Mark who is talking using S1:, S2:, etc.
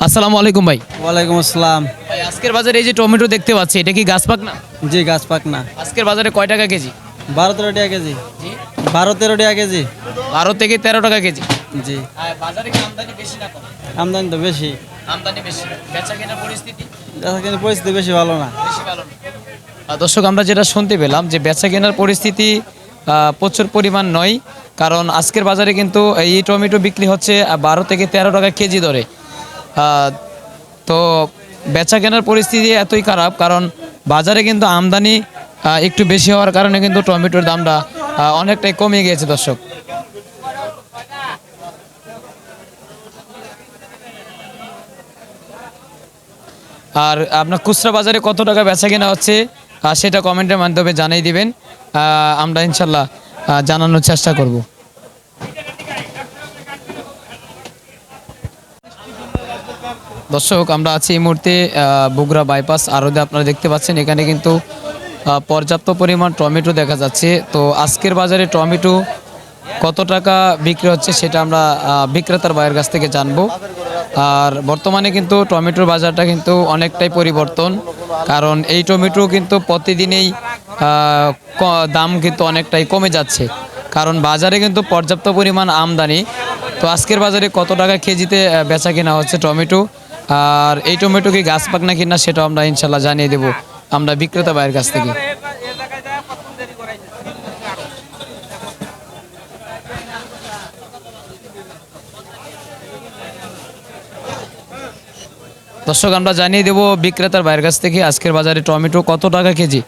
S1: আসসালামু আলাইকুম ভাই।
S2: ওয়ালাইকুম আসসালাম।
S1: ভাই আজকের বাজারে এই যে টমেটো দেখতে পাচ্ছি, এটা কি গাছ পাক না?
S2: জি গাছ পাক না।
S1: আজকের বাজারে কয় টাকা কেজি?
S2: 12-13 টাকা কেজি।
S1: জি,
S2: 12-13 টাকা কেজি।
S1: 12 থেকে 13 টাকা কেজি।
S2: জি।
S1: আর বাজারে কি আমদানি বেশি না কম?
S2: আমদানি তো বেশি।
S1: আমদানি বেশি, বেচা কেনার পরিস্থিতি
S2: দেখা কিন্তু পরিস্থিতি বেশি ভালো না।
S1: বেশি ভালো না। দর্শক, আমরা যেটা শুনতে পেলাম যে বেচা কেনার পরিস্থিতি প্রচুর পরিমাণ নয়, কারণ আজকের বাজারে কিন্তু এই টমেটো বিক্রি হচ্ছে 12 থেকে 13 টাকা কেজি দরে। আহ, তো বেচা কেনার পরিস্থিতি এতই খারাপ, কারণ বাজারে কিন্তু আমদানি একটু বেশি হওয়ার কারণে কিন্তু টমেটোর দামটা অনেকটাই কমে গিয়েছে দর্শক। আর আপনার খুচরা বাজারে কত টাকা বেচা কেনা হচ্ছে সেটা কমেন্টের মাধ্যমে জানিয়ে দিবেন। আমরা ইনশাল্লাহ জানানোর চেষ্টা করব। দর্শক, আমরা আছি এই মুহূর্তে বগুড়া বাইপাস আড়তে। আপনারা দেখতে পাচ্ছেন এখানে কিন্তু পর্যাপ্ত পরিমাণ টমেটো দেখা যাচ্ছে। তো আজকের বাজারে টমেটো কত টাকা বিক্রি হচ্ছে সেটা আমরা বিক্রেতার ভাইয়ের কাছ থেকে জানবো। আর বর্তমানে কিন্তু টমেটোর বাজারটা কিন্তু অনেকটাই পরিবর্তন, কারণ এই টমেটো কিন্তু প্রতিদিনেই দাম কিন্তু অনেকটাই কমে যাচ্ছে, কারণ বাজারে কিন্তু পর্যাপ্ত পরিমাণ আমদানি। তো আজকের বাজারে কত টাকা কেজিতে বেচা কেনা হচ্ছে টমেটো, আর এই টমেটো কি গাছ পাক না কিনা সেটাও আমরা ইনশাল্লাহ জানিয়ে দেবো আমরা বিক্রেতা ভাইয়ের কাছ থেকে। দর্শক, আমরা জানিয়ে দেবো বিক্রেতার ভাইয়ের কাছ থেকে আজকের বাজারে টমেটো কত টাকা কেজি।